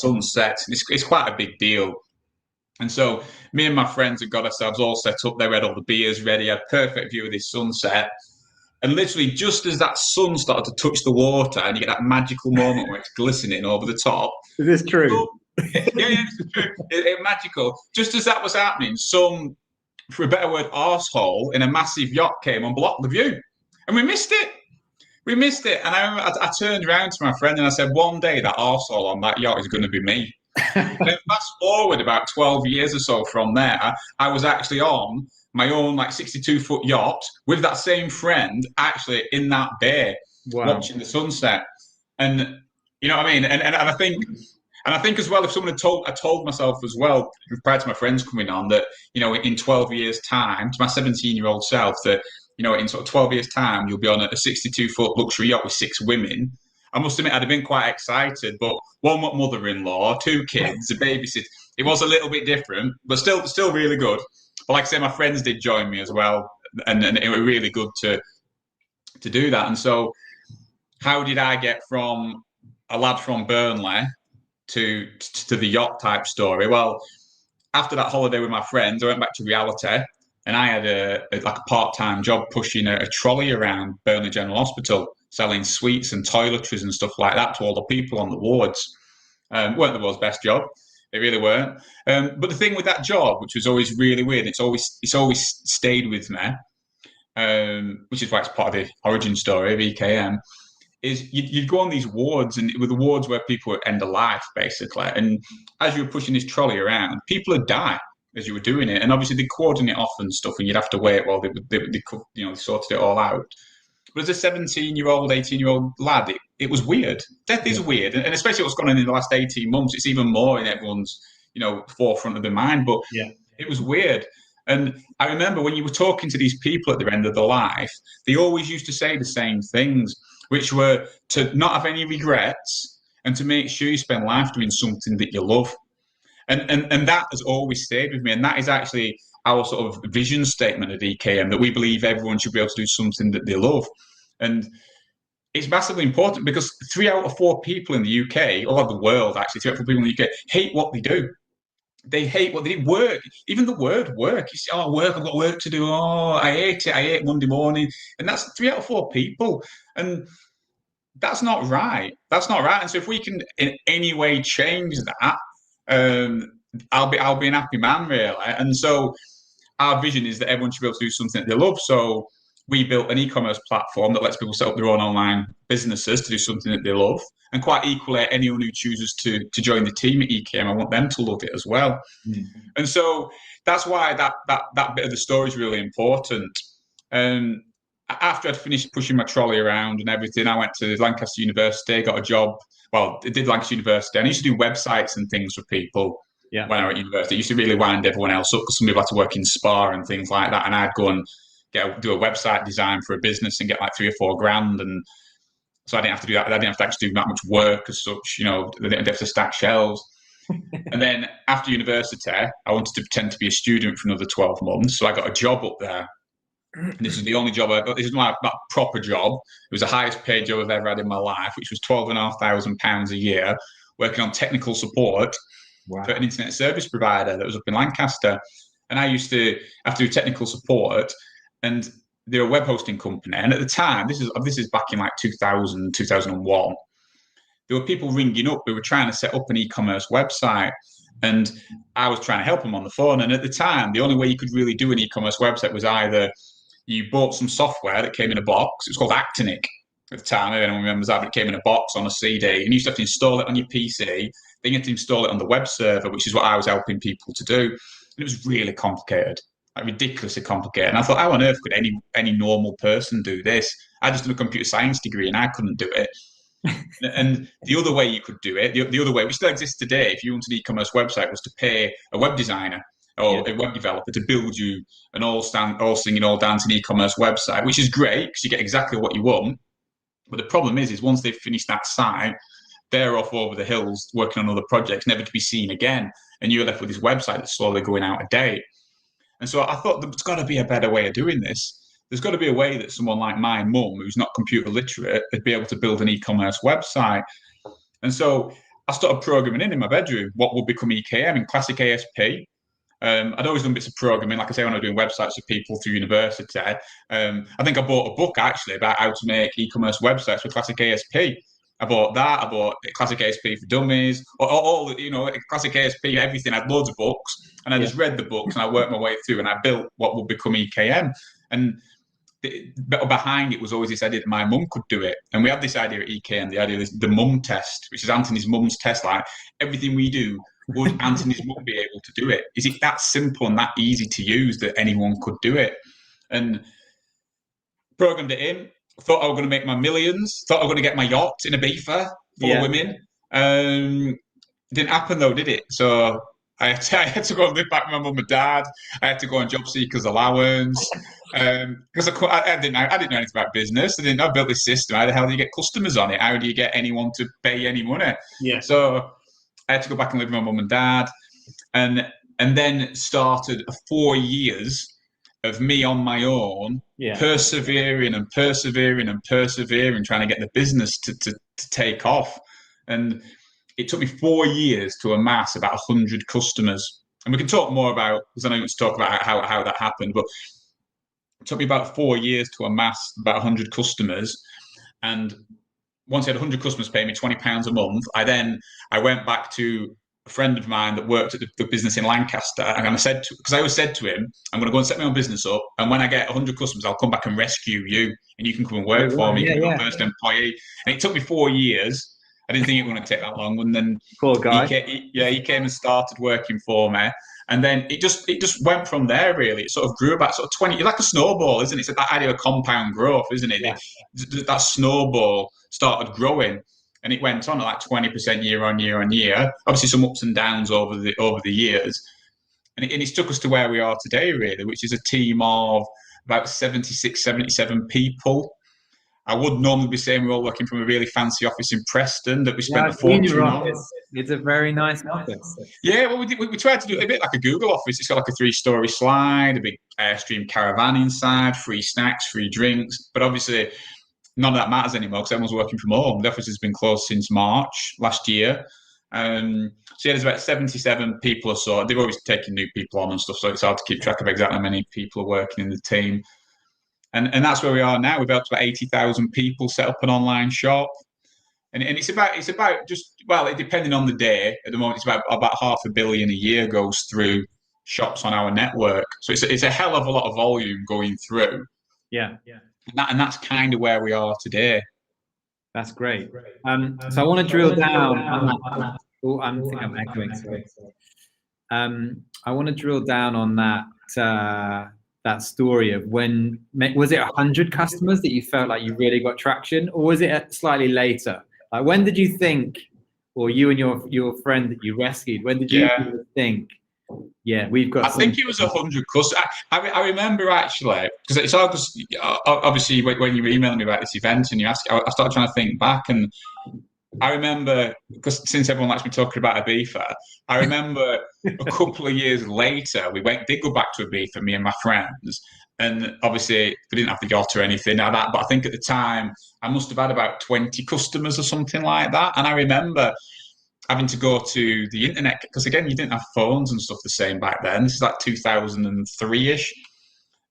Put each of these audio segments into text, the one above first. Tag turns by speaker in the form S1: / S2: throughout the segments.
S1: sun sets. It's quite a big deal. And so me and my friends had got ourselves all set up. They had all the beers ready, had perfect view of this sunset. And literally, just as that sun started to touch the water, and you get that magical moment where it's glistening over the top.
S2: Is this true?
S1: Yeah, it's true. It's magical. Just as that was happening, some, for a better word, arsehole in a massive yacht came and blocked the view. And we missed it. We missed it. And I remember I turned around to my friend and I said, one day that arsehole on that yacht is going to be me. And then fast forward about 12 years or so from there, I was actually on my own 62-foot yacht with that same friend actually in that bay watching the sunset. And you know what I mean? And I think as well, if someone I told myself as well, prior to my friends coming on, that, in 12 years' time, to my 17-year-old self, that, in sort of 12 years' time, you'll be on a 62-foot luxury yacht with 6 women. I must admit, I'd have been quite excited, but one mother-in-law, 2 kids, a babysitter. It was a little bit different, but still really good. But like I say, my friends did join me as well, and it was really good to do that. And so, how did I get from a lad from Burnley to the yacht type story? Well, after that holiday with my friends, I went back to reality, and I had a part-time job pushing a trolley around Burnley General Hospital, selling sweets and toiletries and stuff like that to all the people on the wards. Weren't the world's best job. They really weren't. But the thing with that job, which was always really weird, it's always stayed with me, which is why it's part of the origin story of EKM, is you'd go on these wards, and with the wards where people would end of life, basically. And as you were pushing this trolley around, people would die as you were doing it. And obviously, they cordon it off and stuff, and you'd have to wait while they sorted it all out. But as a 17-year-old, 18-year-old lad, it was weird. Death is weird. And especially what's gone on in the last 18 months, it's even more in everyone's, forefront of their mind. But it was weird. And I remember when you were talking to these people at the end of their life, they always used to say the same things, which were to not have any regrets and to make sure you spend life doing something that you love. And that has always stayed with me. And that is actually our sort of vision statement at EKM, that we believe everyone should be able to do something that they love. And it's massively important because 3 out of 4 people in the UK, or the world actually, 3 out of 4 people in the UK hate what they do. They hate what they do. Work, even the word work. You say, work, I've got work to do. Oh, I hate it. I hate Monday morning. And that's 3 out of 4 people. And that's not right. That's not right. And so if we can in any way change that, I'll be an happy man, really. And so our vision is that everyone should be able to do something that they love. So we built an e-commerce platform that lets people set up their own online businesses to do something that they love. And quite equally, anyone who chooses to join the team at EKM, I want them to love it as well. Mm-hmm. And so that's why that bit of the story is really important. After I'd finished pushing my trolley around and everything, I went to Lancaster University, got a job. Well, I did Lancaster University. And I used to do websites and things for people. Yeah. When I was at university, I used to really wind everyone else up because some people had to work in spa and things like that. And I'd go and do a website design for a business and get like 3 or 4 grand. And so I didn't have to do that. I didn't have to actually do that much work as such. I didn't have to stack shelves. And then after university, I wanted to pretend to be a student for another 12 months. So I got a job up there. And this is the only job I got. This is my proper job. It was the highest paid job I've ever had in my life, which was £12,500 a year, working on technical support. Wow. For an internet service provider that was up in Lancaster. And I used to have to do technical support, and they're a web hosting company. And at the time, this is back in 2000, 2001, there were people ringing up who were trying to set up an e-commerce website. And I was trying to help them on the phone. And at the time, the only way you could really do an e-commerce website was either you bought some software that came in a box. It was called Antony at the time. Anyone remembers that? It came in a box on a CD. And you used to have to install it on your PC. Then you had to install it on the web server, which is what I was helping people to do. And it was really complicated, ridiculously complicated. And I thought, how on earth could any normal person do this? I just did a computer science degree and I couldn't do it. And the other way you could do it, the other way, which still exists today, if you wanted an e-commerce website, was to pay a web designer or a web developer to build you an all singing, all dancing e-commerce website, which is great because you get exactly what you want. But the problem is once they've finished that site, they're off over the hills working on other projects, never to be seen again. And you're left with this website that's slowly going out of date. And so I thought there's got to be a better way of doing this. There's got to be a way that someone like my mum, who's not computer literate, would be able to build an e-commerce website. And so I started programming in my bedroom what would become EKM in classic ASP. I'd always done bits of programming, like I say, when I was doing websites for people through university. I think I bought a book actually about how to make e-commerce websites for classic ASP. I bought that. I bought classic ASP for dummies, all classic ASP, everything. I had loads of books, and I just read the books and I worked my way through, and I built what would become EKM. And behind it was always this idea that my mum could do it. And we had this idea at EKM, the idea of the mum test, which is Antony's mum's test. Like everything we do, would Antony's mum be able to do it? Is it that simple and that easy to use that anyone could do it? And programmed it in. Thought I was going to make my millions. Thought I was going to get my yacht in Ibiza full of women. Didn't happen though, did it? So I had to go and live back with my mum and dad. I had to go on job seekers allowance because I didn't know anything about business. I didn't know. I built this system. How the hell do you get customers on it? How do you get anyone to pay any money?
S2: Yeah.
S1: So I had to go back and live with my mum and dad, and then started 4 years of me on my own, persevering, trying to get the business to take off. And it took me 4 years to amass about 100 customers. And we can talk more about, because I know you want to talk about how that happened, but it took me about 4 years to amass about 100 customers. And once I had 100 customers paying me £20 a month, I went back to a friend of mine that worked at the business in Lancaster, and I said, because I always said to him, I'm going to go and set my own business up, and when I get 100 customers, I'll come back and rescue you, and you can come and work for me. You can be my first employee. And it took me 4 years. I didn't think it was going to take that long, and then
S2: poor guy.
S1: He came and started working for me, and then it just went from there. Really, it sort of grew about sort of 20, like a snowball, isn't it? It's that idea of compound growth, isn't it? Yeah. That snowball started growing. And it went on at like 20% year on year. Obviously, some ups and downs over the years, and it's took us to where we are today, really, which is a team of about 76, 77 people. I would normally be saying we're all working from a really fancy office in Preston that we spent a fortune on.
S2: It's a very nice office.
S1: Yeah, well, we tried to do it a bit like a Google office. It's got like a 3-story slide, a big Airstream caravan inside, free snacks, free drinks, but obviously none of that matters anymore because everyone's working from home. The office has been closed since March last year. So there's about 77 people or so. They've always taken new people on and stuff, so it's hard to keep track of exactly how many people are working in the team. And that's where we are now. We've got about 80,000 people set up an online shop. And it's about just, well, depending on the day, at the moment, it's about $500 million a year goes through shops on our network. So it's a hell of a lot of volume going through.
S2: Yeah.
S1: And that's kind of where we are today.
S2: That's great. So I want to drill down on that. Oh, I think I'm echoing. Sorry. I want to drill down on that story of when, was it 100 customers that you felt like you really got traction, or was it slightly later? Like when did you think, or you and your friend that you rescued, when did you think, yeah, we've got.
S1: I think it was 100 customers. I remember actually, because it's all because obviously when you were emailing me about this event and you asked, I started trying to think back, and I remember, because since everyone likes me talking about Ibiza, I remember a couple of years later we did go back to Ibiza, me and my friends, and obviously we didn't have the yacht or anything like that, but I think at the time I must have had about 20 customers or something like that, and I remember having to go to the internet, because again, you didn't have phones and stuff the same back then. This is like 2003-ish.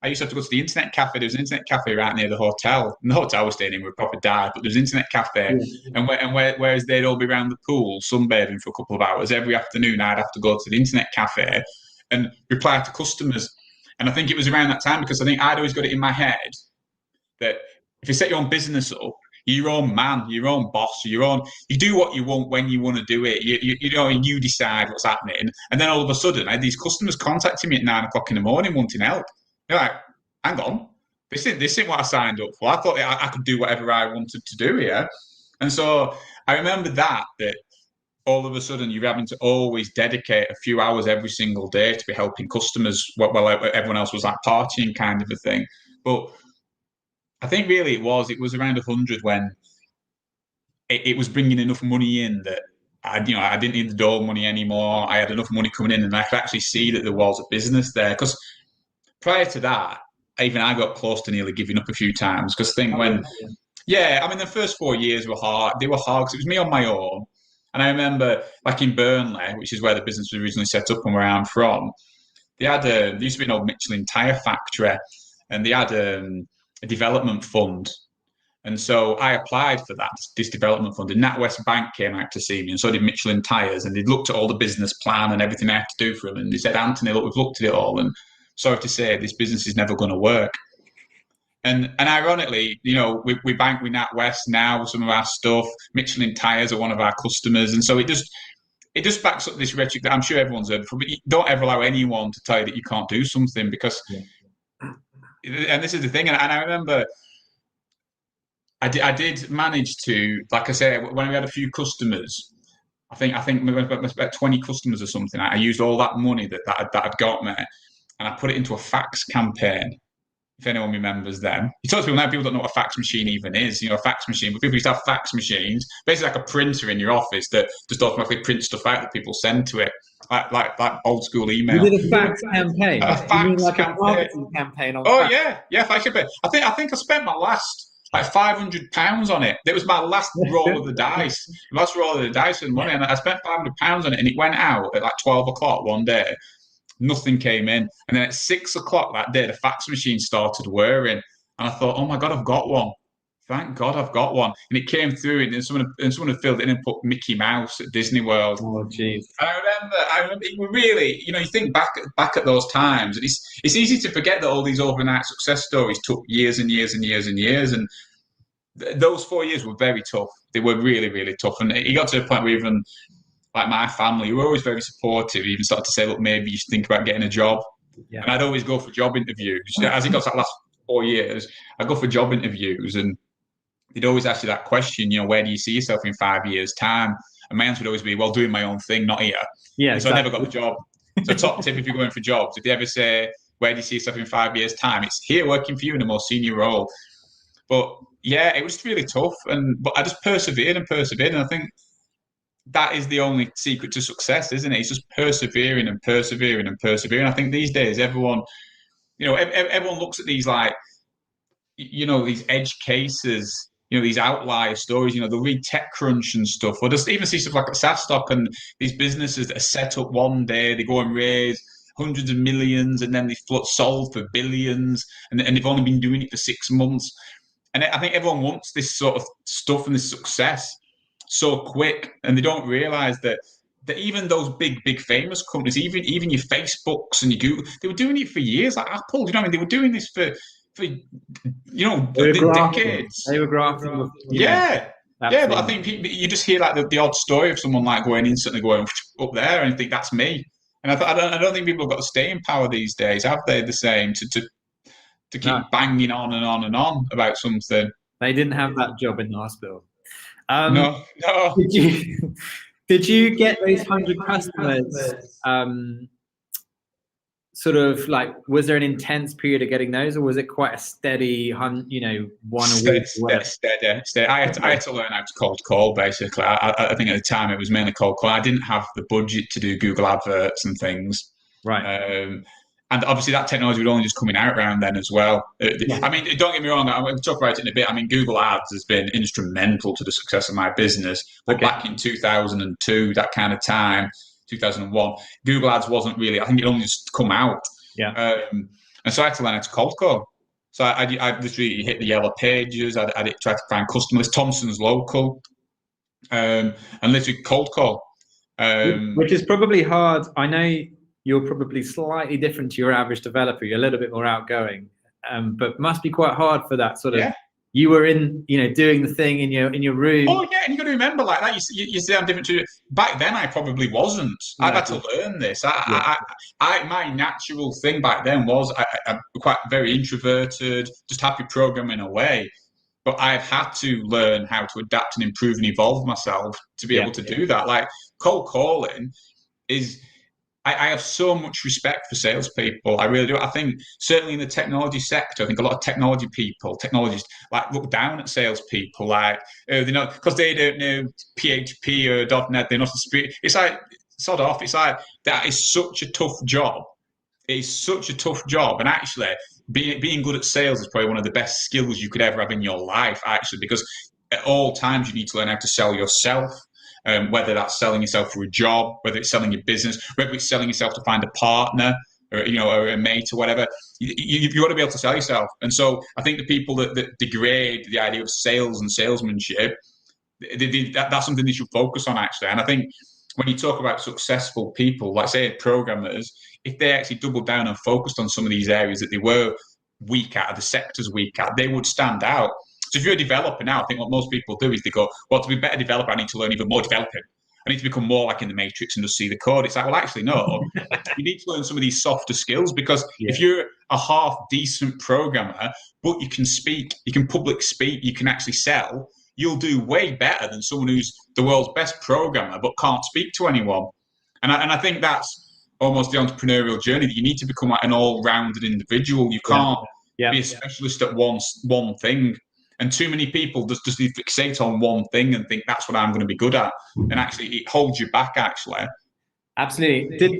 S1: I used to have to go to the internet cafe. There was an internet cafe right near the hotel. And the hotel was staying in, we probably died, but there was an internet cafe. And whereas they'd all be around the pool, sunbathing for a couple of hours, every afternoon I'd have to go to the internet cafe and reply to customers. And I think it was around that time, because I think I'd always got it in my head that if you set your own business up, you're your own man, your own boss, you do what you want when you want to do it. You decide what's happening. And then all of a sudden, I had these customers contacting me at 9 o'clock in the morning wanting help. They're like, hang on, this isn't what I signed up for. I thought I could do whatever I wanted to do here. And so I remember that all of a sudden you're having to always dedicate a few hours every single day to be helping customers while everyone else was like partying kind of a thing. But I think really it was around 100 when it was bringing enough money in that I didn't need the door money anymore. I had enough money coming in, and I could actually see that there was a business there. Because prior to that, I got close to nearly giving up a few times. Because the first 4 years were hard. They were hard because it was me on my own. And I remember back in Burnley, which is where the business was originally set up and where I'm from, there used to be an old Michelin tyre factory, and they had a development fund. And so I applied for this development fund, and NatWest Bank came out to see me, and so did Michelin Tyres, and they'd looked at all the business plan and everything I had to do for them, and they said, Anthony, look, we've looked at it all, and sorry to say, this business is never going to work. And ironically, we bank with NatWest now, some of our stuff. Michelin Tyres are one of our customers, and so it just backs up this rhetoric that I'm sure everyone's heard before. But don't ever allow anyone to tell you that you can't do something, because, and this is the thing, and I remember I did manage to, like I say, when we had a few customers, I think about 20 customers or something. I used all that money that I'd got me, and I put it into a fax campaign. If anyone remembers them, you talk to people now, people don't know what a fax machine even is. A fax machine, but people used to have fax machines, basically like a printer in your office that just automatically prints stuff out that people send to it, like old school email.
S2: You did a fax campaign.
S1: A fax
S2: campaign on
S1: fax. Yeah, fax campaign. I think I spent my last £500 on it. It was my last roll of the dice. Last roll of the dice and money, and I spent £500 on it, and it went out at like 12 o'clock one day. Nothing came in, and then at 6 o'clock that day, the fax machine started whirring, and I thought, "Oh my God, I've got one! Thank God, I've got one!" And it came through, and someone had filled it in and put Mickey Mouse at Disney World.
S2: Oh, jeez!
S1: I remember, it really, you think back at those times, and it's easy to forget that all these overnight success stories took years and years and years and years, and those 4 years were very tough. They were really, really tough, and it got to a point where even like my family were always very supportive, even started to say, look, maybe you should think about getting a job. Yeah. And I'd always go for job interviews. As it got to that last 4 years, I'd go for job interviews, and they'd always ask you that question, where do you see yourself in 5 years' time? And my answer would always be, well, doing my own thing, not here. Yeah, so exactly. I never got the job. So top tip if you're going for jobs, if they ever say, where do you see yourself in 5 years' time? It's here working for you in a more senior role. But yeah, it was really tough. But I just persevered. And I think that is the only secret to success, isn't it? It's just persevering and persevering and persevering. I think these days, everyone looks at these these edge cases, these outlier stories, they'll read TechCrunch and stuff, or just even see stuff like SaaS stock and these businesses that are set up one day, they go and raise hundreds of millions, and then they sold for billions, and they've only been doing it for 6 months. And I think everyone wants this sort of stuff and this success so quick, and they don't realize that even those big famous companies, even your Facebooks and your Google, they were doing it for years. Like Apple, they were doing this for decades.
S2: They were grafting.
S1: Yeah. But I think you just hear like the odd story of someone like instantly going up there, and think that's me. And I don't think people have got the staying power these days, have they? The same to keep banging on and on and on about something.
S2: They didn't have that job in the hospital.
S1: No.
S2: Did you get those 100 customers? Sort of like, was there an intense period of getting those, or was it quite a steady, one a week?
S1: Steady. I had to learn how to cold call, basically. I think at the time it was mainly cold call. I didn't have the budget to do Google adverts and things.
S2: Right.
S1: And obviously that technology was only just coming out around then as well. I mean, don't get me wrong, I'm going to talk about it in a bit. I mean, Google Ads has been instrumental to the success of my business. But back in 2002, that kind of time, 2001, Google Ads wasn't really, I think it only just come out.
S2: Yeah.
S1: And so I had to learn how to cold call. So I literally hit the yellow pages. I tried to find customers, Thompson's Local, and literally cold call.
S2: Which is probably hard. I know you're probably slightly different to your average developer. You're a little bit more outgoing, but must be quite hard for that sort of. Yeah. You were in, doing the thing in your room.
S1: Oh yeah, and you got to remember like that. You say I'm different to you. Back then, I probably wasn't. No, I've had to learn this. My natural thing back then was I'm quite very introverted, just happy programming away. But I've had to learn how to adapt and improve and evolve myself to be able to do that. Like cold calling is. I have so much respect for salespeople. I really do. I think certainly in the technology sector, I think a lot of technologists like look down at salespeople, like because they don't know PHP or .NET. They're not a spirit. It's like sod off. It's like that is such a tough job. It's such a tough job, and actually, being good at sales is probably one of the best skills you could ever have in your life. Actually, because at all times you need to learn how to sell yourself. whether that's selling yourself for a job, whether it's selling your business, whether it's selling yourself to find a partner, or, or a mate or whatever. You've got to be able to sell yourself. And so I think the people that degrade the idea of sales and salesmanship, that's something they should focus on, actually. And I think when you talk about successful people, like say programmers, if they actually doubled down and focused on some of these areas that they were weak at, or the sectors weak at, they would stand out. So if you're a developer now, I think what most people do is they go, well, to be a better developer, I need to learn even more developing. I need to become more like in the Matrix and just see the code. It's like, well, actually, no. You need to learn some of these softer skills, because if you're a half decent programmer, but you can speak, you can public speak, you can actually sell, you'll do way better than someone who's the world's best programmer but can't speak to anyone. And I think that's almost the entrepreneurial journey, that you need to become like an all-rounded individual. You can't be a specialist at one thing. And too many people just fixate on one thing and think that's what I'm going to be good at. And actually, it holds you back, actually.
S2: Absolutely. Did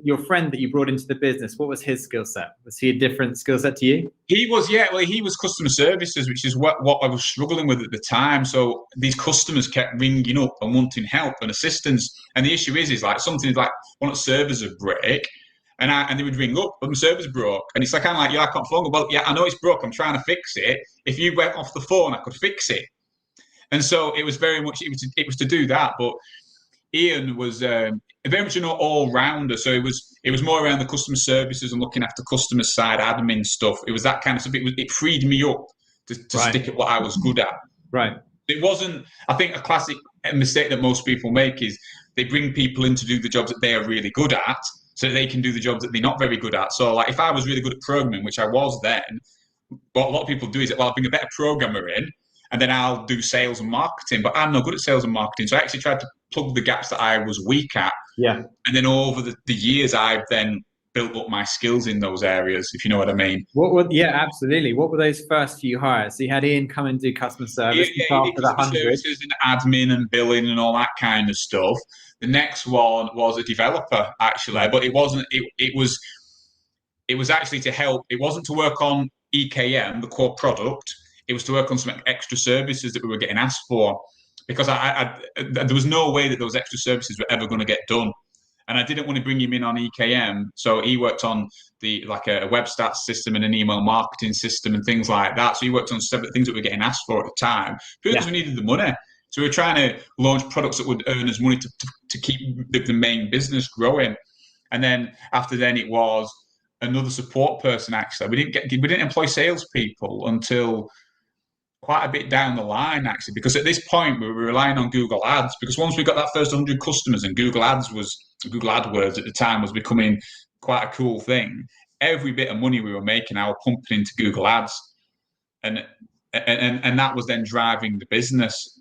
S2: your friend that you brought into the business, what was his skill set? Was he a different skill set to you?
S1: He was, he was customer services, which is what I was struggling with at the time. So these customers kept ringing up and wanting help and assistance. And the issue is like something like one of the servers would break, and they would ring up, but the server's broke. And it's like, kind of like, I can't phone. Well, I know it's broke. I'm trying to fix it. If you went off the phone, I could fix it. And so it was very much, it was to do that. But Ian was very much an all-rounder. So it was more around the customer services and looking after customer side admin stuff. It was that kind of stuff. It freed me up to stick at what I was good at.
S2: Right.
S1: It wasn't, I think, a classic mistake that most people make is they bring people in to do the jobs that they are really good at, so they can do the jobs that they're not very good at. So like if I was really good at programming, which I was then, what a lot of people do is, well, I'll bring a better programmer in and then I'll do sales and marketing, but I'm not good at sales and marketing. So I actually tried to plug the gaps that I was weak at.
S2: Yeah.
S1: And then over the years, I've then built up my skills in those areas, if you know what I mean.
S2: Absolutely. What were those first few hires? So you had Ian come and do customer service.
S1: Customer services and admin and billing and all that kind of stuff. The next one was a developer, actually, but it wasn't. It was actually to help. It wasn't to work on EKM, the core product. It was to work on some extra services that we were getting asked for, because there was no way that those extra services were ever going to get done. And I didn't want to bring him in on EKM, so he worked on a web stats system and an email marketing system and things like that. So he worked on separate things that we were getting asked for at the time, because we needed the money. So we were trying to launch products that would earn us money to keep the main business growing. And then after then, it was another support person. Actually, we didn't employ salespeople until quite a bit down the line, actually, because at this point we were relying on Google Ads, because once we got that first 100 customers and Google AdWords at the time was becoming quite a cool thing, every bit of money we were making, I was pumping into Google Ads, and that was then driving the business.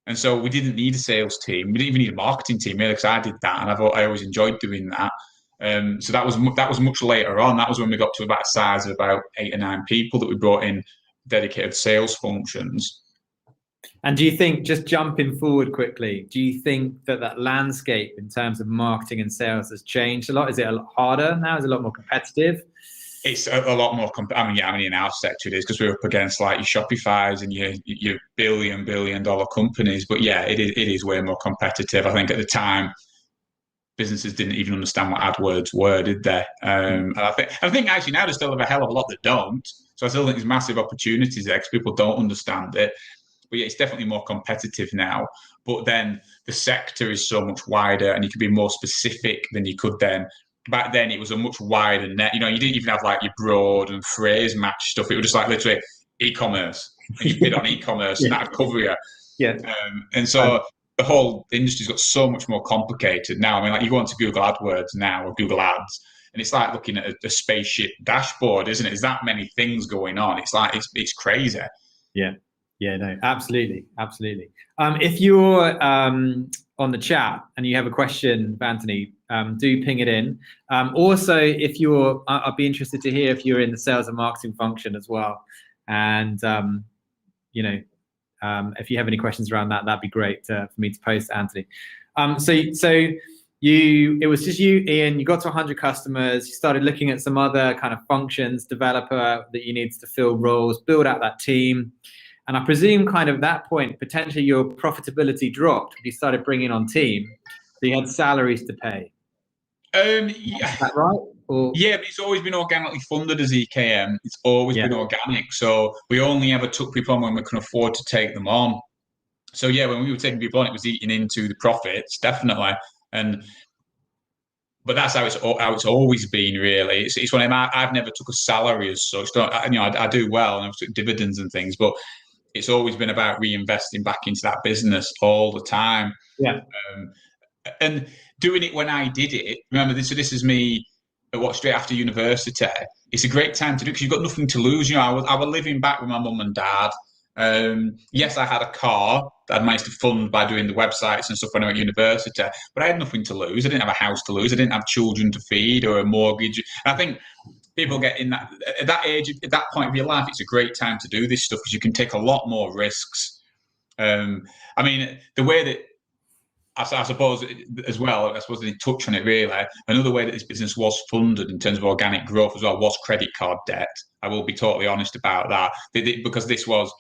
S1: And so we didn't need a sales team. We didn't even need a marketing team, really, because I did that, and I always enjoyed doing that. So that was much later on. That was when we got to about a size of about 8 or 9 people that we brought in dedicated sales functions.
S2: And do you think, just jumping forward quickly, do you think that landscape in terms of marketing and sales has changed a lot? Is it a lot harder now? Is it a lot more competitive?
S1: It's a lot more. In our sector it is, because we're up against like your Shopify's and your billion dollar companies. But yeah, it is way more competitive. I think at the time, businesses didn't even understand what AdWords were, did they? And I think actually now there's still a hell of a lot that don't. So I still think there's massive opportunities there because people don't understand it. But yeah, it's definitely more competitive now. But then the sector is so much wider, and you can be more specific than you could then. Back then, it was a much wider net. You didn't even have like your broad and phrase match stuff. It was just like literally e-commerce. And you bid on e-commerce and that'd cover you.
S2: Yeah.
S1: And so the whole industry's got so much more complicated now. I mean, like you go onto Google AdWords now or Google Ads, and it's like looking at a spaceship dashboard, isn't it? There's that many things going on. It's like it's crazy.
S2: Yeah. Yeah, no, absolutely. If you're on the chat and you have a question for Antony, do ping it in. Also, I'd be interested to hear if you're in the sales and marketing function as well. And, if you have any questions around that, that'd be great for me to post to Antony. It was just you, Ian, you got to 100 customers, you started looking at some other kind of functions, developer that you needed to fill roles, build out that team. And I presume kind of that point, potentially your profitability dropped when you started bringing on team. So you had salaries to pay.
S1: Yeah.
S2: Is that right? Or...
S1: Yeah, but it's always been organically funded as EKM. It's always been organic. So we only ever took people on when we can afford to take them on. So yeah, when we were taking people on, it was eating into the profits, definitely. But that's how it's always been, really. It's when I've never took a salary as such. I do well, and I've took dividends and things, but it's always been about reinvesting back into that business all the time.
S2: Yeah.
S1: And doing it when I did it. Remember, this is me. Straight after university. It's a great time to do because you've got nothing to lose. I was living back with my mum and dad. Yes, I had a car that I'd managed to fund by doing the websites and stuff when I was at university, but I had nothing to lose. I didn't have a house to lose. I didn't have children to feed or a mortgage. And I think people get in at that age, at that point of your life, it's a great time to do this stuff because you can take a lot more risks. The way that I suppose as well, I suppose they touch on it really. Another way that this business was funded in terms of organic growth as well was credit card debt. I will be totally honest about that because this was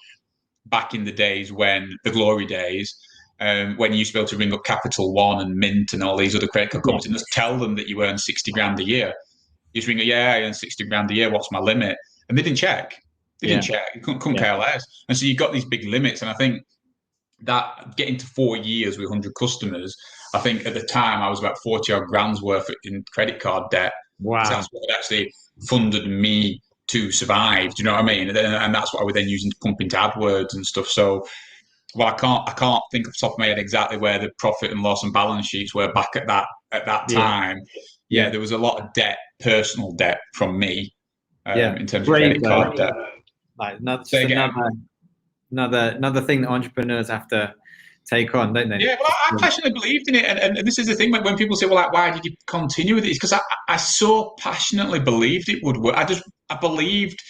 S1: back in the days when the glory days, when you used to be able to ring up Capital One and Mint and all these other credit card companies and just tell them that you earn 60 grand a year. You just ring, I earn 60 grand a year. What's my limit? And they didn't check. You couldn't care less. And so you got these big limits. And I think that getting to 4 years with 100 customers, I think at the time I was about 40 odd grand's worth in credit card debt.
S2: Wow.
S1: So that's what actually funded me to survive. Do you know what I mean? And that's what I was then using to pump into AdWords and stuff. So, well, I can't think off the top of my head exactly where the profit and loss and balance sheets were back at that time. Yeah, there was a lot of debt, personal debt from me in terms of credit card debt.
S2: Like another thing that entrepreneurs have to take on, don't they?
S1: Yeah, well, I passionately believed in it, and this is the thing when people say, "Well, like, why did you continue with it?" It's because I so passionately believed it would work. I believed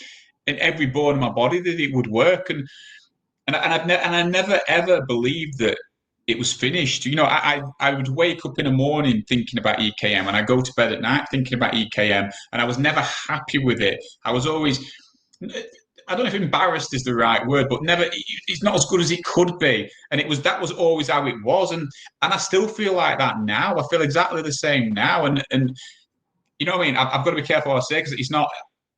S1: in every bone in my body that it would work, and I never ever believed that it was finished. I would wake up in the morning thinking about EKM, and I go to bed at night thinking about EKM, and I was never happy with it. I was always, I don't know if embarrassed is the right word, but never. It's not as good as it could be, and that was always how it was, and I still feel like that now. I feel exactly the same now, and you know what I mean. I've got to be careful what I say because it's not.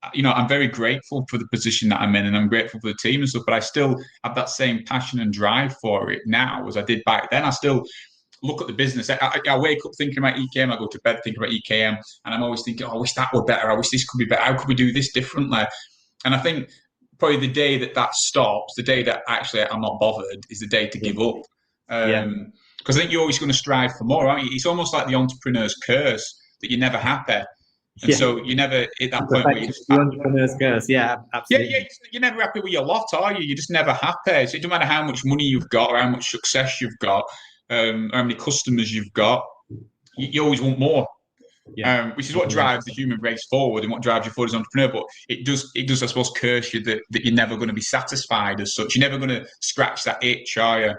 S1: I'm very grateful for the position that I'm in, and I'm grateful for the team and stuff. But I still have that same passion and drive for it now as I did back then. I still look at the business. I wake up thinking about EKM. I go to bed thinking about EKM, and I'm always thinking, "Oh, I wish that were better. I wish this could be better. How could we do this differently?" And I think probably the day that stops, the day that actually I'm not bothered, is the day to give up. Because I think you're always going to strive for more, aren't you? It's almost like the entrepreneur's curse that you're never happy. And so you never at that point where
S2: the entrepreneur's curse. Yeah, absolutely.
S1: Yeah, you're never happy with your lot, are you? You're just never happy. So it doesn't matter how much money you've got or how much success you've got, or how many customers you've got. You always want more. Which is what drives the human race forward and what drives you forward as an entrepreneur. But it does, I suppose, curse you that you're never going to be satisfied as such. You're never going to scratch that itch, are you?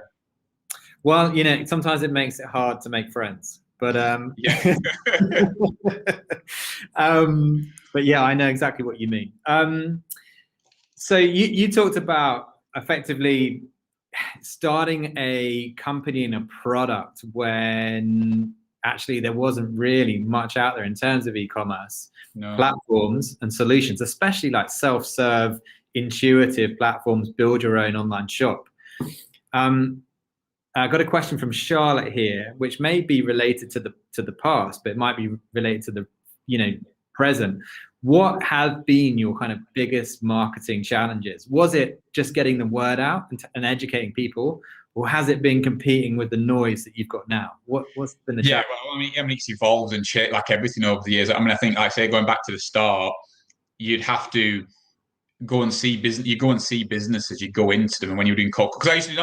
S2: Well, sometimes it makes it hard to make friends. But but yeah, I know exactly what you mean. So you talked about effectively starting a company and a product when actually there wasn't really much out there in terms of e-commerce platforms and solutions, especially like self-serve, intuitive platforms, build your own online shop. I got a question from Charlotte here, which may be related to the past, but it might be related to the present. What have been your kind of biggest marketing challenges? Was it just getting the word out and educating people, or has it been competing with the noise that you've got now? What's been the challenge?
S1: Well, it's evolved and shit like everything over the years. I think, like I say, going back to the start, you'd have to go and see business. You go and see businesses. You go into them, and when you're doing cold, because I used to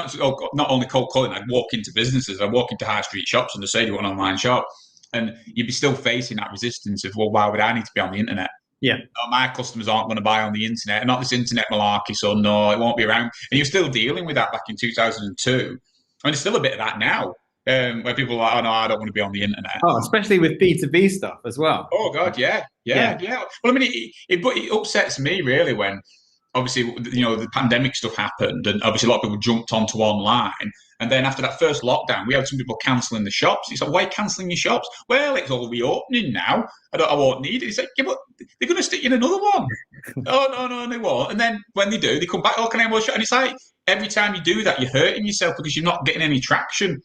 S1: not only cold calling, I'd walk into businesses. I'd walk into high street shops and just say, "Do you want an online shop?" And you'd be still facing that resistance of, "Well, why would I need to be on the internet?"
S2: Yeah,
S1: my customers aren't going to buy on the internet, not this internet malarkey. So no, it won't be around. And you're still dealing with that back in 2002, and there's still a bit of that now. Where people are like, "Oh no, I don't want to be on the internet."
S2: Oh, especially with B2B stuff as well.
S1: Oh God, yeah. Well, it upsets me really when obviously, the pandemic stuff happened, and obviously a lot of people jumped onto online. And then after that first lockdown, we had some people cancelling the shops. It's like, why are you cancelling your shops? Well, it's all reopening now. I won't need it. It's like, yeah, but they're going to stick you in another one. Oh, no, they won't. And then when they do, they come back, oh, can I have one shot? And it's like, every time you do that, you're hurting yourself because you're not getting any traction.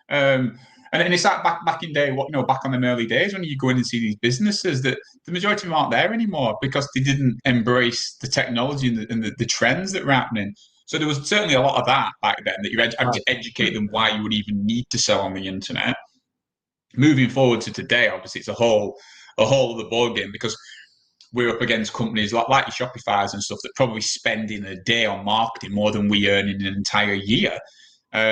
S1: And it's like back in day, back on them early days when you go in and see these businesses, that the majority of them aren't there anymore because they didn't embrace the technology and the trends that were happening. So there was certainly a lot of that back then, that you had to educate them why you would even need to sell on the internet. Moving forward to today, obviously, it's a whole other ballgame, because we're up against companies like your Shopify's and stuff that probably spend in a day on marketing more than we earn in an entire year. So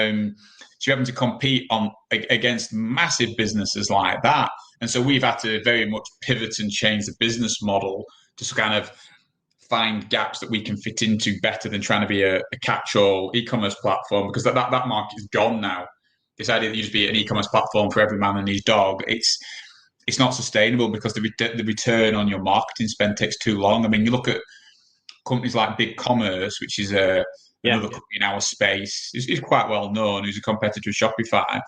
S1: you're having to compete against massive businesses like that. And so we've had to very much pivot and change the business model to kind of find gaps that we can fit into better than trying to be a catch-all e-commerce platform, because that market is gone now. This idea that you just be an e-commerce platform for every man and his dog, it's not sustainable, because the return on your marketing spend takes too long. I mean, you look at companies like BigCommerce, which is another company in our space, is quite well known, who's a competitor of Shopify,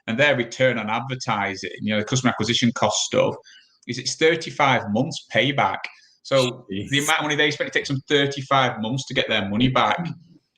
S1: and their return on advertising, the customer acquisition cost stuff, it's 35 months payback. So the amount of money they spend, it takes them 35 months to get their money back.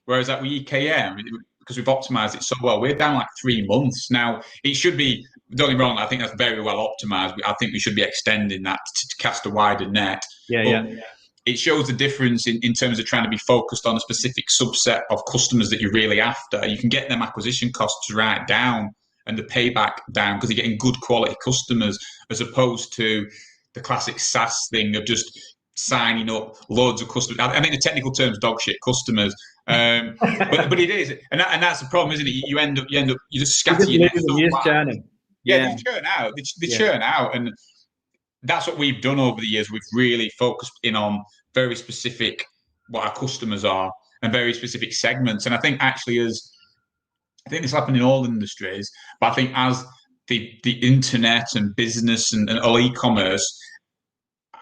S1: Whereas with EKM, because we've optimized it so well, we're down like 3 months. Now, it should be, don't get me wrong, I think that's very well optimized. I think we should be extending that to cast a wider net. It shows the difference in terms of trying to be focused on a specific subset of customers that you're really after. You can get them acquisition costs right down and the payback down, because you're getting good quality customers, as opposed to the classic SaaS thing of just signing up loads of customers. I mean, the technical term's dog shit customers, but it is, and that's the problem, isn't it? You end up you just scatter your net.
S2: They
S1: churn out. They churn out, and that's what we've done over the years. We've really focused in on very specific what our customers are and very specific segments. And I think actually, I think this happened in all industries, but I think as the internet and business and all e-commerce,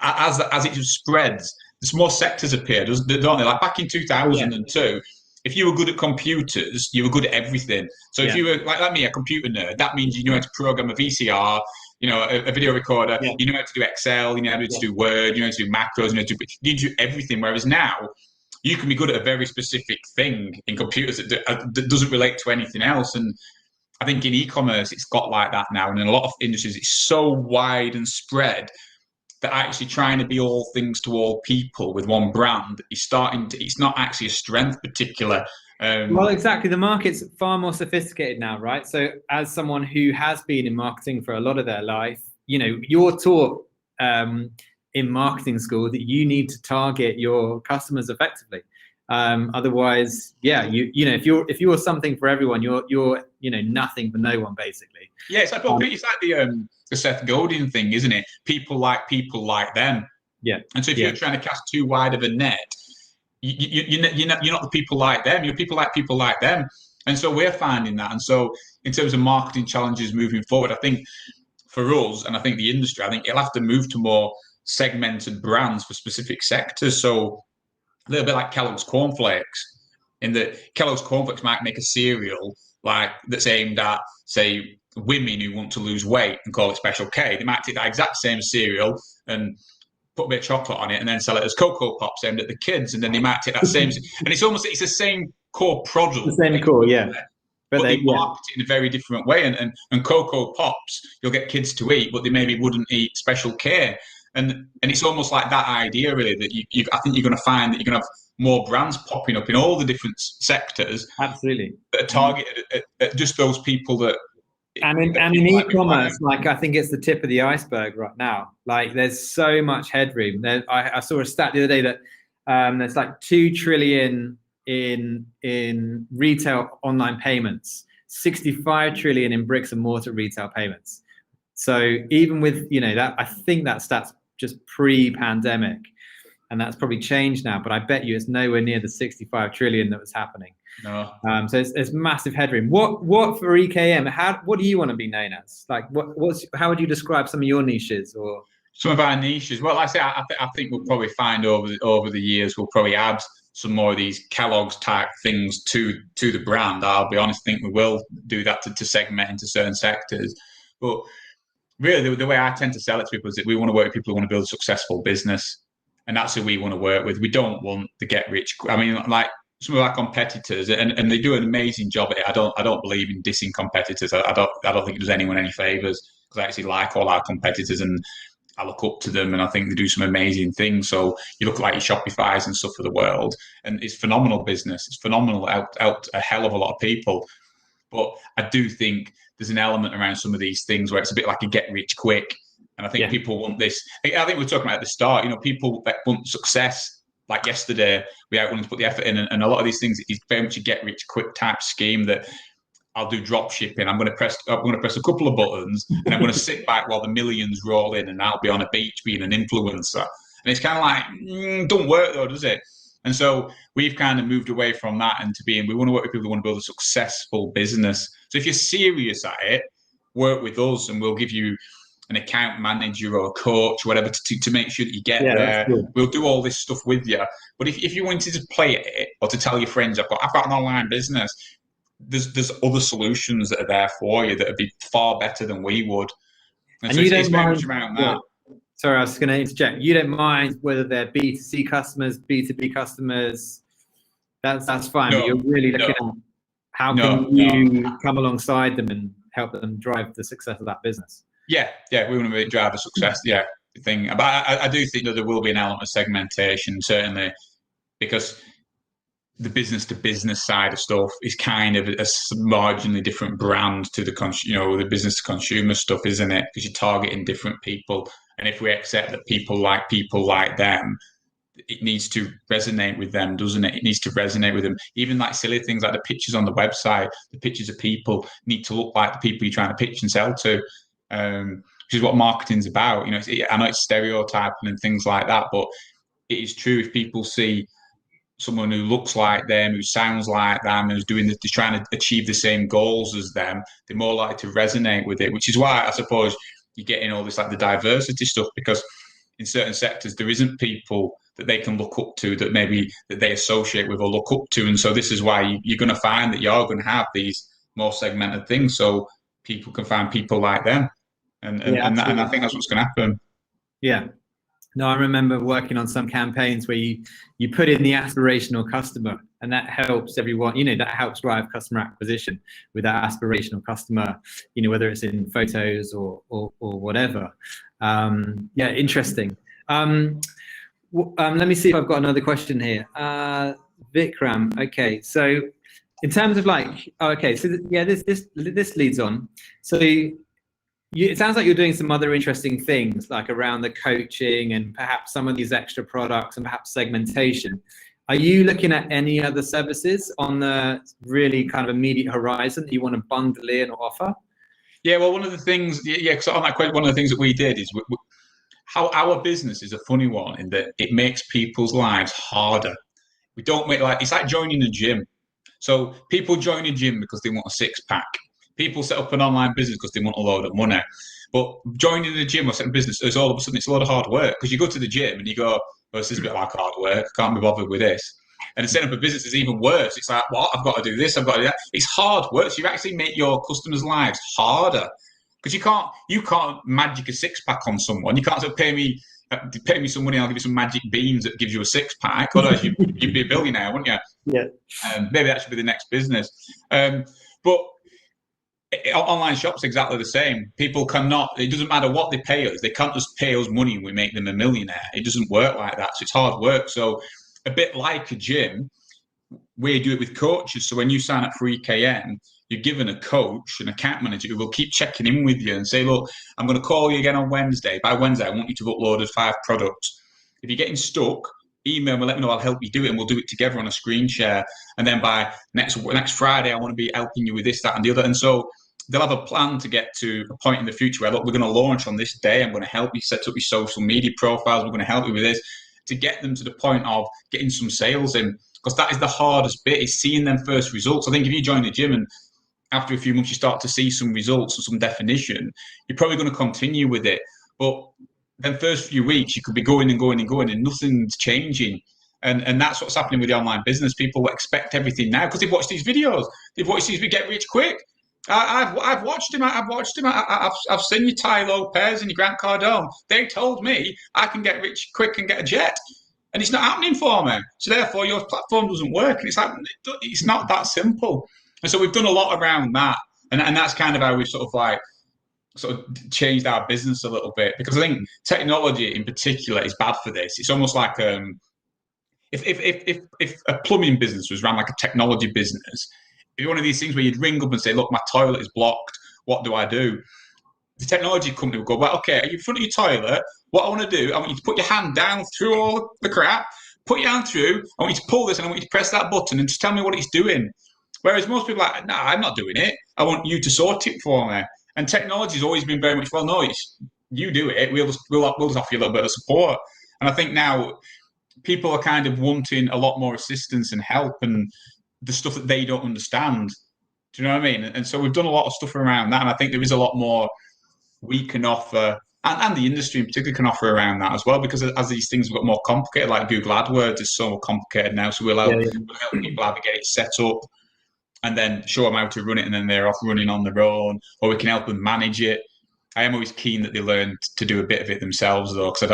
S1: as it just spreads, there's more sectors appear, don't they? Like back in 2002, if you were good at computers, you were good at everything. So if you were like me, a computer nerd, that means you knew how to program a VCR, a video recorder, you know how to do Excel, you know how to do Word, you know how to do macros, you do everything. Whereas now, you can be good at a very specific thing in computers that doesn't relate to anything else. And I think in e-commerce, it's got like that now. And in a lot of industries, it's so wide and spread that actually trying to be all things to all people with one brand is it's not actually a strength particular.
S2: Well, exactly. The market's far more sophisticated now, right? So as someone who has been in marketing for a lot of their life, you're taught in marketing school that you need to target your customers effectively. Otherwise, if you're something for everyone, you're nothing for no one, basically.
S1: Yeah, it's like the Seth Godin thing, isn't it? People like them.
S2: Yeah.
S1: And so if you're trying to cast too wide of a net, you're not the people like them. You're people like them. And so we're finding that. And so in terms of marketing challenges moving forward, I think for us, and I think the industry, I think it'll have to move to more segmented brands for specific sectors. So a little bit like Kellogg's Cornflakes, in that Kellogg's Cornflakes might make a cereal that's aimed at, say, women who want to lose weight and call it Special K. They might take that exact same cereal and put a bit of chocolate on it and then sell it as Cocoa Pops aimed at the kids. And then they might take that same, and it's the same core product.
S2: The same core, yeah.
S1: But they market it in a very different way. And Cocoa Pops, you'll get kids to eat, but they maybe wouldn't eat Special K. And it's almost like that idea, really, that I think you're going to find that you're going to have more brands popping up in all the different sectors.
S2: Absolutely.
S1: That are targeted at just those people that.
S2: And in e-commerce, I think it's the tip of the iceberg right now. Like, there's so much headroom. I saw a stat the other day that there's like 2 trillion in retail online payments, 65 trillion in bricks and mortar retail payments. So even with that, I think that stat's just pre-pandemic, and that's probably changed now. But I bet you it's nowhere near the 65 trillion that was happening.
S1: No.
S2: So it's massive headroom. What for EKM? What do you want to be known as? Like, how would you describe some of your niches? Or
S1: some of our niches. Well, like I say, I think we'll probably find over the years, we'll probably add some more of these Kellogg's type things to the brand. I'll be honest, I think we will do that to segment into certain sectors. But really, the way I tend to sell it to people is that we want to work with people who want to build a successful business. And that's who we want to work with. We don't want the get rich. I mean, like some of our competitors, and they do an amazing job at it. I don't believe in dissing competitors. I don't think it does anyone any favors, because I actually like all our competitors and I look up to them, and I think they do some amazing things. So you look at like your Shopify's and stuff for the world, and it's phenomenal business. It's phenomenal, helped a hell of a lot of people. But I do think there's an element around some of these things where it's a bit like a get rich quick. And I think people want this. I think we were talking about at the start, people that want success. Like yesterday, we out wanting to put the effort in, and a lot of these things is very much a get rich quick type scheme that I'll do drop shipping. I'm going to press a couple of buttons, and I'm going to sit back while the millions roll in, and I'll be on a beach being an influencer. And it's kind of like, don't work though, does it? And so we've kind of moved away from that and we want to work with people who want to build a successful business. So if you're serious at it, work with us, and we'll give you an account manager or a coach, whatever, to make sure that you get there. We'll do all this stuff with you. But if you wanted to play at it or to tell your friends, I've got an online business, there's other solutions that are there for you that would be far better than we would. And so
S2: you
S1: it's very
S2: mind,
S1: much around that.
S2: Sorry, I was going to interject. You don't mind whether they're B2C customers, B2B customers. That's fine. But you're really looking at how can you come alongside them and help them drive the success of that business.
S1: Yeah, we want to really drive the success. Thing. But I do think that there will be an element of segmentation, certainly, because the business to business side of stuff is kind of a marginally different brand to the business to consumer stuff, isn't it? Because you're targeting different people, and if we accept that people like them, it needs to resonate with them, doesn't it? It needs to resonate with them. Even like silly things like the pictures on the website, the pictures of people need to look like the people you're trying to pitch and sell to. Which is what marketing's about. I know it's stereotyping and things like that, but it is true. If people see someone who looks like them, who sounds like them, who's trying to achieve the same goals as them, they're more likely to resonate with it. Which is why I suppose you get in all this like the diversity stuff, because in certain sectors there isn't people that they can look up to that they associate with or look up to, and so this is why you're going to find that you're going to have these more segmented things, so people can find people like them. And I think that's what's going to happen.
S2: Yeah. No, I remember working on some campaigns where you put in the aspirational customer, and that helps everyone, that helps drive customer acquisition with that aspirational customer, whether it's in photos or whatever. Interesting. Let me see if I've got another question here. Vikram. Okay. So in terms of this leads on. So it sounds like you're doing some other interesting things, like around the coaching and perhaps some of these extra products and perhaps segmentation. Are you looking at any other services on the really kind of immediate horizon that you want to bundle in or offer?
S1: Yeah, well, one of the things, because on that question, one of the things that we did is how our business is a funny one in that it makes people's lives harder. We don't it's like joining a gym. So people join a gym because they want a six-pack. People set up an online business because they want a load of money. But joining the gym or setting a business is all of a sudden it's a lot of hard work, because you go to the gym and you go, this is a bit like hard work. I can't be bothered with this. And setting up a business is even worse. It's like, what? I've got to do this. I've got to do that. It's hard work. So you actually make your customers' lives harder, because you can't magic a six-pack on someone. You can't say, pay me some money, I'll give you some magic beans that gives you a six-pack. Otherwise, you'd be a billionaire, wouldn't you?
S2: Yeah.
S1: Maybe that should be the next business. But online shops exactly the same. People cannot, it doesn't matter what they pay us, they can't just pay us money and we make them a millionaire. It doesn't work like that. So it's hard work. So a bit like a gym, we do it with coaches. So when you sign up for EKM, you're given a coach, an account manager who will keep checking in with you and say, look, I'm going to call you again on Wednesday. By Wednesday, I want you to have uploaded 5 products. If you're getting stuck, email me, let me know, I'll help you do it, and we'll do it together on a screen share. And then by next Friday, I want to be helping you with this, that, and the other. And so they'll have a plan to get to a point in the future where, look, we're going to launch on this day. I'm going to help you set up your social media profiles. We're going to help you with this, to get them to the point of getting some sales in, because that is the hardest bit, is seeing them first results. I think if you join the gym and after a few months you start to see some results and some definition, you're probably going to continue with it. But then first few weeks you could be going and going and going and nothing's changing. And that's what's happening with the online business. People expect everything now because they've watched these videos. They've watched these get rich quick. I've watched him. I've watched him. I've seen your Ty Lopez and your Grant Cardone. They told me I can get rich quick and get a jet, and it's not happening for me. So therefore, your platform doesn't work. And it's like it's not that simple. And so we've done a lot around that, and that's kind of how we've sort of changed our business a little bit, because I think technology in particular is bad for this. It's almost like if a plumbing business was run like a technology business, it'd be one of these things where you'd ring up and say, look, my toilet is blocked. What do I do? The technology company would go, well, okay, are you in front of your toilet? What I want to do, I want you to put your hand down through all the crap, put your hand through, I want you to pull this and I want you to press that button and just tell me what it's doing. Whereas most people are like, nah, I'm not doing it. I want you to sort it for me. And technology has always been very much, well, no, it's you do it. We'll just offer you a little bit of support. And I think now people are kind of wanting a lot more assistance and help and the stuff that they don't understand. Do you know what I mean? And so we've done a lot of stuff around that. And I think there is a lot more we can offer, and the industry in particular can offer around that as well, because as these things have got more complicated, like Google AdWords is so complicated now. So we'll help people either get it set up and then show them how to run it, and then they're off running on their own, or we can help them manage it. I am always keen that they learn to do a bit of it themselves, though, because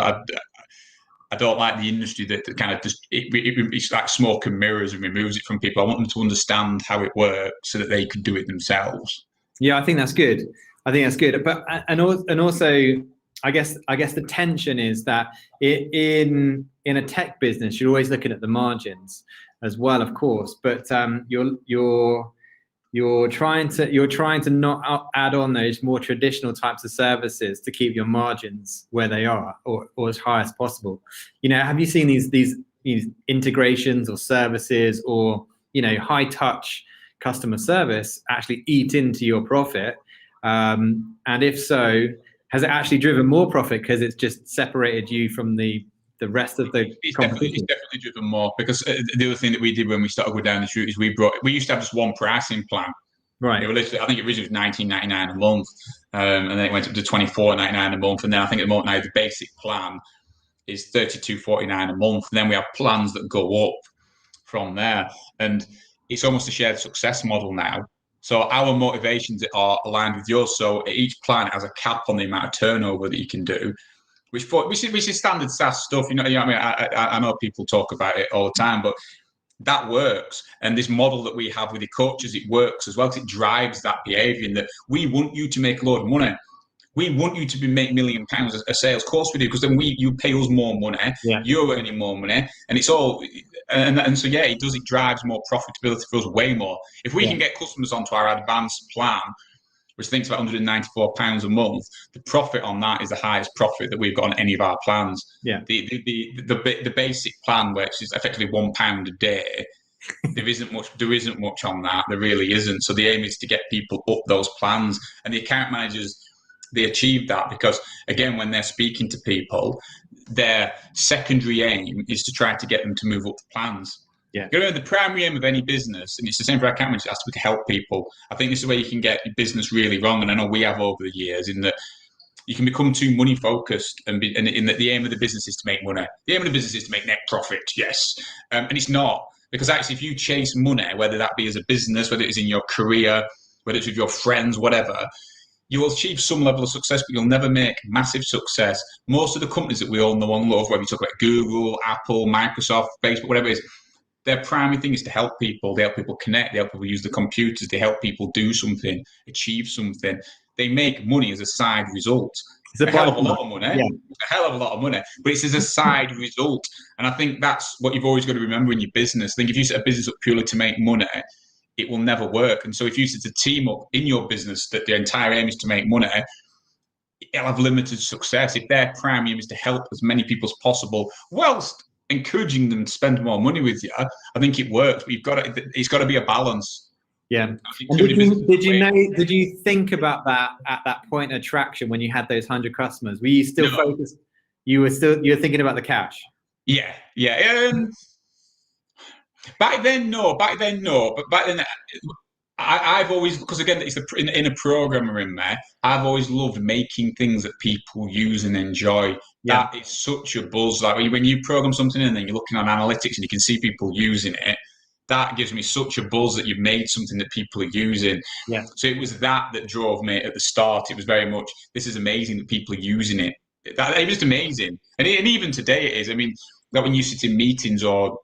S1: I don't like the industry that kind of just it's like smoke and mirrors and removes it from people. I want them to understand how it works so that they can do it themselves.
S2: Yeah, I think that's good. But and also, I guess the tension is that in a tech business, you're always looking at the margins as well, of course. But you're trying to not add on those more traditional types of services to keep your margins where they are, or as high as possible. Have you seen these integrations or services, or high touch customer service actually eat into your profit? And if so, has it actually driven more profit because it's just separated you from the rest of the competition?
S1: It's definitely driven more, because the other thing that we did when we started going down this route is we used to have just one pricing plan.
S2: Right.
S1: I think it originally was $19.99 a month, and then it went up to $24.99 a month, and then I think at the moment now the basic plan is $32.49 a month, and then we have plans that go up from there, and it's almost a shared success model now. So our motivations are aligned with yours. So each plan has a cap on the amount of turnover that you can do, which is standard SaaS stuff. I mean, I know people talk about it all the time, but that works. And this model that we have with the coaches, it works as well, because it drives that behavior, in that we want you to make a load of money. We want you to make £1 million a sales. Of course we do, because then you pay us more money. Yeah. You're earning more money, and it's all. And so yeah, it does. It drives more profitability for us, way more. If we can get customers onto our advanced plan, which I think is about £194 a month, the profit on that is the highest profit that we've got on any of our plans.
S2: Yeah.
S1: The basic plan, which is effectively £1 a day, there isn't much on that. There really isn't. So the aim is to get people up those plans, and the account managers, they achieve that because, again, when they're speaking to people, their secondary aim is to try to get them to move up the plans.
S2: Yeah.
S1: The primary aim of any business, and it's the same for our account managers, has to be to help people. I think this is where you can get your business really wrong, and I know we have over the years, in that you can become too money focused, and in that the aim of the business is to make money. The aim of the business is to make net profit, yes, and it's not, because actually, if you chase money, whether that be as a business, whether it's in your career, whether it's with your friends, whatever, you will achieve some level of success, but you'll never make massive success. Most of the companies that we all know and love, whether you talk about Google, Apple, Microsoft, Facebook, whatever it is, their primary thing is to help people. They help people connect. They help people use the computers. They help people do something, achieve something. They make money as a side result. It's a hell of a lot of money. Yeah. It's a hell of a lot of money, but it's as a side result. And I think that's what you've always got to remember in your business. I think if you set a business up purely to make money, it will never work. And so if you set a team up in your business that the entire aim is to make money, it'll have limited success. If their primary aim is to help as many people as possible, whilst encouraging them to spend more money with you, I think it works. But it's got to be a balance.
S2: Yeah. Did you think about that at that point of traction when you had those 100 customers? Were you still focused? You're thinking about the cash?
S1: Yeah. Back then, no. But back then, I've always, because again, it's in a programmer in there. I've always loved making things that people use and enjoy.
S2: Yeah.
S1: That is such a buzz. Like when you program something and then you're looking on analytics and you can see people using it, that gives me such a buzz that you've made something that people are using.
S2: Yeah.
S1: So it was that drove me at the start. It was very much, this is amazing that people are using it. It was amazing, and even today it is. I mean, like when you sit in meetings or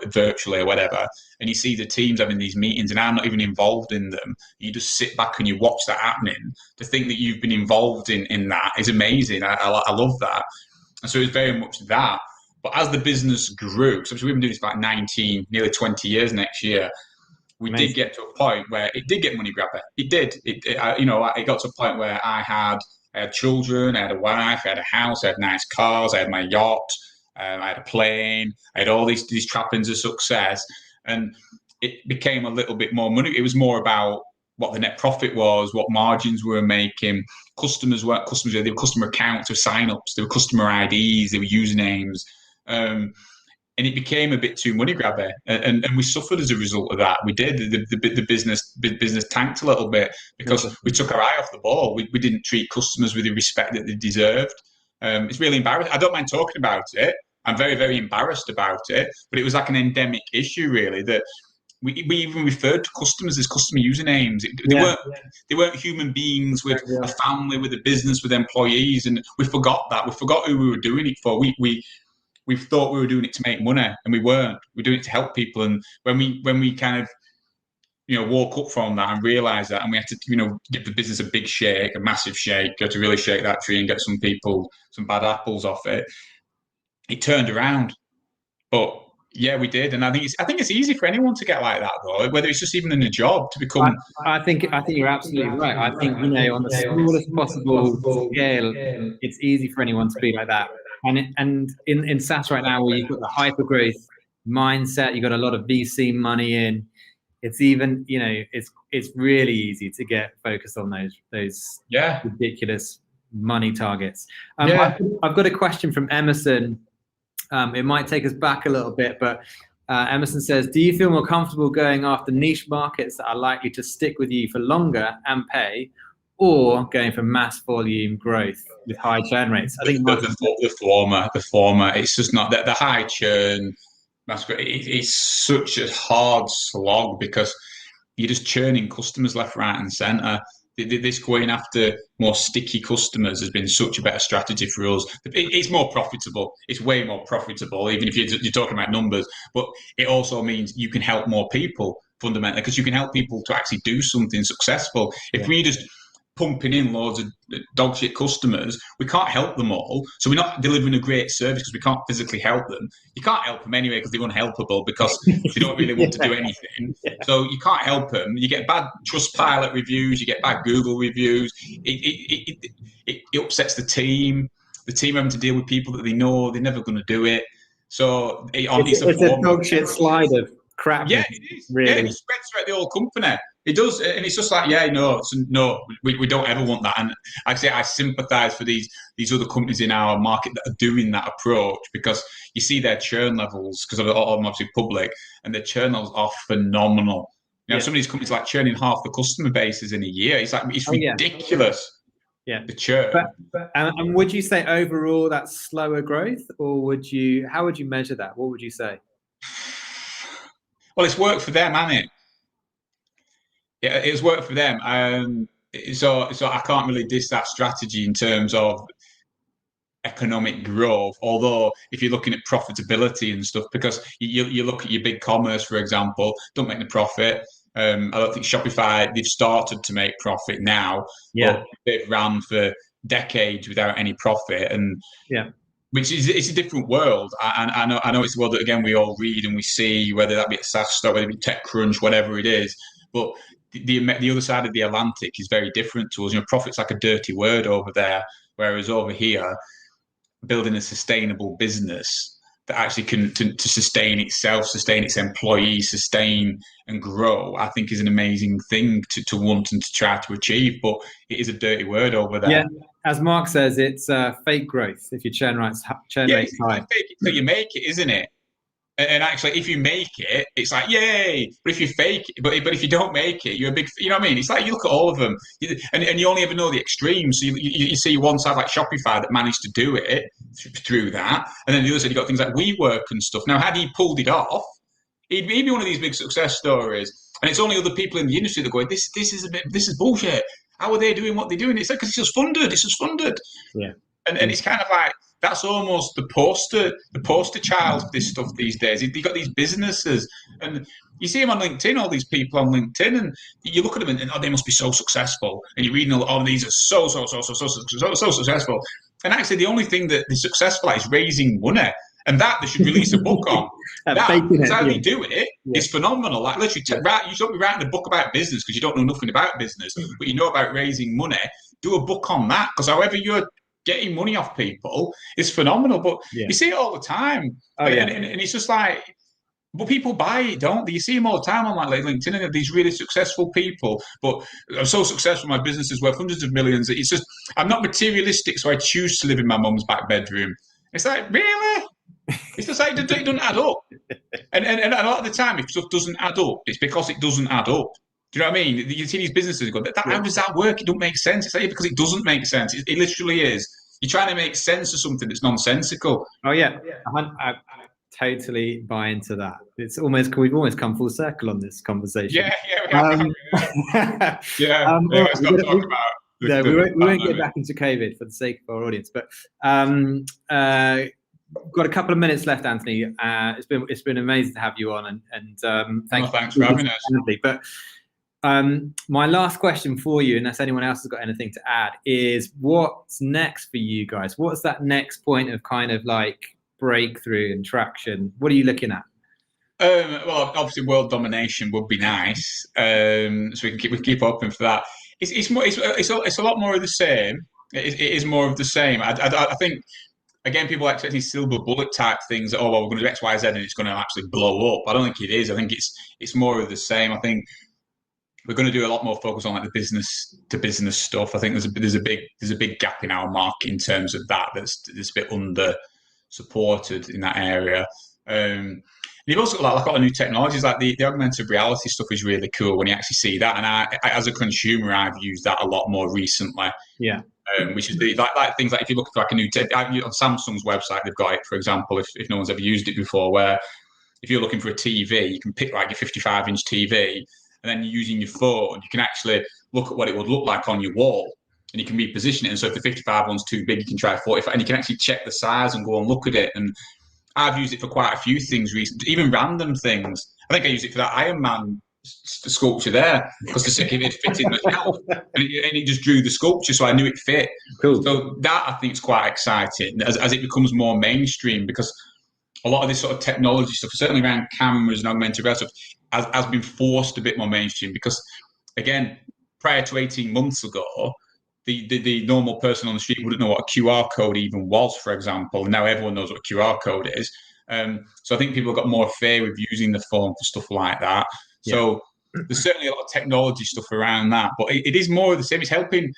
S1: virtually or whatever, and you see the teams having these meetings, and I'm not even involved in them. You just sit back and you watch that happening. To think that you've been involved in that is amazing. I love that. And so it's very much that. But as the business grew, so we've been doing this for like 19, nearly 20 years next year, we did get to a point where it did get money grabber. It did. It got to a point where I had children, I had a wife, I had a house, I had nice cars, I had my yacht, I had a plane, I had all these trappings of success. And it became a little bit more money. It was more about what the net profit was, what margins we were making. Customers weren't customers, they were customer accounts, they were sign-ups, they were customer IDs, they were usernames. And it became a bit too money grabby, and we suffered as a result of that. We did. The business tanked a little bit because we took our eye off the ball. We didn't treat customers with the respect that they deserved. It's really embarrassing. I don't mind talking about it. I'm very, very embarrassed about it, but it was like an endemic issue, really, that we even referred to customers as customer usernames. They weren't human beings with a family, with a business, with employees, and we forgot that. We forgot who we were doing it for. We thought we were doing it to make money, and we weren't. We're doing it to help people. And when we kind of woke up from that and realised that, and we had to give the business a big shake, a massive shake, go to really shake that tree and get some people some bad apples off it. It turned around, but yeah, we did. And I think it's easy for anyone to get like that, though, whether it's just even in a job to become.
S2: I think you're absolutely right. I think on the smallest possible scale, it's easy for anyone to be like that. And in SaaS right now, where you've got the hyper growth mindset, you've got a lot of VC money in. It's even it's really easy to get focused on those ridiculous money targets. I've got a question from Emerson. It might take us back a little bit, but Emerson says, do you feel more comfortable going after niche markets that are likely to stick with you for longer and pay, or going for mass volume growth with high churn rates? I think
S1: the former. It's just not that the high churn. It's such a hard slog because you're just churning customers left, right, and centre. This going after more sticky customers has been such a better strategy for us. It's more profitable. It's way more profitable, even if you're talking about numbers. But it also means you can help more people fundamentally, because you can help people to actually do something successful. If we just pumping in loads of dog shit customers, we can't help them all. So we're not delivering a great service because we can't physically help them. You can't help them anyway because they're unhelpable because they don't really want to do anything. So you can't help them. You get bad Trustpilot reviews, you get bad Google reviews. It upsets the team. The team having to deal with people that they know they're never going to do it. So it's
S2: a dog shit slide of crap.
S1: Yeah, it is. Really. Yeah, and it spreads throughout the whole company. It does, and it's just like, we don't ever want that. And I say I sympathise for these other companies in our market that are doing that approach, because you see their churn levels, because I'm obviously public, and their churn levels are phenomenal. Some of these companies like churning half the customer bases in a year. It's like it's ridiculous.
S2: Yeah,
S1: the churn.
S2: And would you say overall that's slower growth, or how would you measure that? What would you say?
S1: Well, it's worked for them, hasn't it? Yeah, it's worked for them. So I can't really diss that strategy in terms of economic growth. Although if you're looking at profitability and stuff, because you look at your big commerce, for example, don't make the profit. I don't think Shopify, they've started to make profit now. But they've ran for decades without any profit, and which is it's a different world. I know it's a world that, again, we all read and we see, whether that be a SaaS stock, whether it be TechCrunch, whatever it is. But the other side of the Atlantic is very different to us. Profit's like a dirty word over there, whereas over here, building a sustainable business that actually can to sustain itself, sustain its employees, sustain and grow, I think is an amazing thing to want and to try to achieve. But it is a dirty word over there.
S2: Yeah, as Mark says, it's fake growth if your churn rate's high.
S1: It's fake it till you make it, isn't it? And actually, if you make it, it's like, yay. But if you fake it, but if you don't make it, you're a big, you know what I mean? It's like you look at all of them, and you only ever know the extremes. So you see one side like Shopify that managed to do it through that, and then the other side you got things like WeWork and stuff. Now, had he pulled it off, he'd be one of these big success stories. And it's only other people in the industry that go, this is bullshit. How are they doing what they're doing? It's like, because it's just funded. It's just funded.
S2: Yeah.
S1: And it's kind of like, that's almost the poster child for this stuff these days. You've got these businesses, and you see them on LinkedIn, all these people on LinkedIn, and you look at them and oh, they must be so successful. And you're reading, oh, these are so successful. And actually, the only thing that they're successful at is raising money. And that they should release a book on. That's how they do it. It's phenomenal. Like literally, you should be writing a book about business because you don't know nothing about business, but you know about raising money. Do a book on that, because however you're getting money off people is phenomenal. But you see it all the time, and it's just like, but people buy it, don't they? You see them all the time on like LinkedIn, and these really successful people. But I'm so successful, my business is worth hundreds of millions. It's just, I'm not materialistic, so I choose to live in my mum's back bedroom. It's like, really? It's just like it doesn't add up, and a lot of the time, if stuff doesn't add up, it's because it doesn't add up. Do you know what I mean? You see these businesses go, how does that work? It don't make sense. It's like, because it doesn't make sense. It literally is. You're trying to make sense of something that's nonsensical.
S2: Oh yeah, I totally buy into that. It's almost, we've almost come full circle on this conversation.
S1: Yeah, we won't
S2: get back into COVID for the sake of our audience, but got a couple of minutes left, Anthony. It's been amazing to have you on, and
S1: thanks for having us.
S2: But my last question for you, unless anyone else has got anything to add, is what's next for you guys? What's that next point of kind of like breakthrough and traction? What are you looking at?
S1: Well, obviously, world domination would be nice, so we keep hoping for that. It's a lot more of the same. It is more of the same. I think. Again, people are expecting silver bullet type things. Oh, well, we're going to do X, Y, Z, and it's going to actually blow up. I don't think it is. I think it's more of the same. I think we're going to do a lot more focus on like the business to business stuff. I think there's a big gap in our market in terms of that. That's a bit under supported in that area. And you've also got like a lot of new technologies, like the augmented reality stuff is really cool when you actually see that. And I as a consumer, I've used that a lot more recently.
S2: Yeah.
S1: Which is like things like if you look for like a new on Samsung's website, they've got it, for example, if no one's ever used it before, where if you're looking for a TV, you can pick like your 55-inch TV, and then using your phone, you can actually look at what it would look like on your wall, and you can reposition it. And so if the 55 one's too big, you can try 45, and you can actually check the size and go and look at it. And I've used it for quite a few things recently, even random things. I think I used it for that Iron Man sculpture there, because to see if it fit in the shelf, and it just drew the sculpture, so I knew it fit.
S2: Cool.
S1: So that I think is quite exciting as it becomes more mainstream, because a lot of this sort of technology stuff, certainly around cameras and augmented reality stuff, has been forced a bit more mainstream. Because again, prior to 18 months ago, the normal person on the street wouldn't know what a QR code even was, for example. And now everyone knows what a QR code is. So I think people have got more fear with using the phone for stuff like that. Yeah. So there's certainly a lot of technology stuff around that, but it is more of the same. It's helping.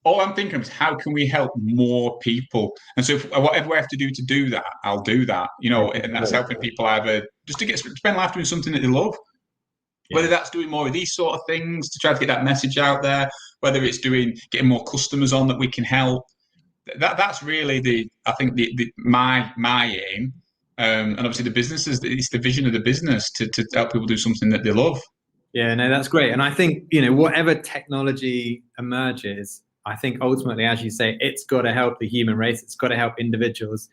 S1: All I'm thinking of is how can we help more people? And so whatever we have to do that, I'll do that. You know, and that's helping people either just to spend life doing something that they love. Yeah. Whether that's doing more of these sort of things to try to get that message out there, whether it's getting more customers on that we can help. That's really my aim. And obviously the businesses, it's the vision of the business to help people do something that they love.
S2: Yeah, no, that's great. And I think, whatever technology emerges, I think ultimately, as you say, it's got to help the human race. It's got to help individuals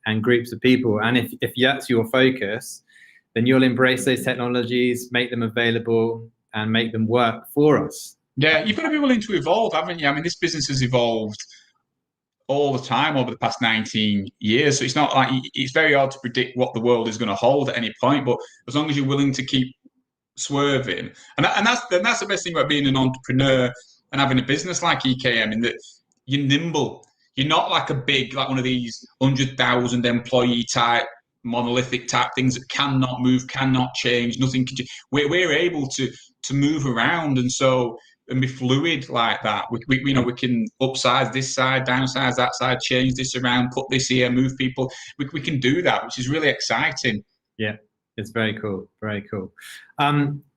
S2: and groups of people. And if that's your focus, then you'll embrace those technologies, make them available, and make them work for us.
S1: Yeah, you've got to be willing to evolve, haven't you? I mean, this business has evolved all the time over the past 19 years. So it's not like it's very hard to predict what the world is going to hold at any point. But as long as you're willing to keep swerving, and that's the best thing about being an entrepreneur and having a business like EKM, in that you're nimble. You're not like like one of these 100,000 employee type, monolithic type things that cannot move, cannot change, nothing can change. We're able to move around and be fluid like that. We can upsize this side, downsize that side, change this around, put this here, move people. We can do that, which is really exciting.
S2: Yeah, it's very cool. Very cool.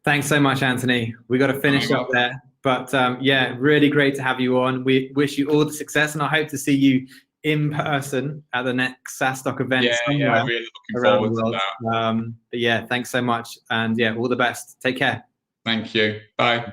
S2: Thanks so much, Anthony. We got to finish up there. But yeah, really great to have you on. We wish you all the success, and I hope to see you in person at the next SaaS Doc event somewhere
S1: I'm really looking
S2: around
S1: forward
S2: the world.
S1: to that.
S2: But yeah, thanks so much, and yeah, all the best. Take care.
S1: Thank you. Bye.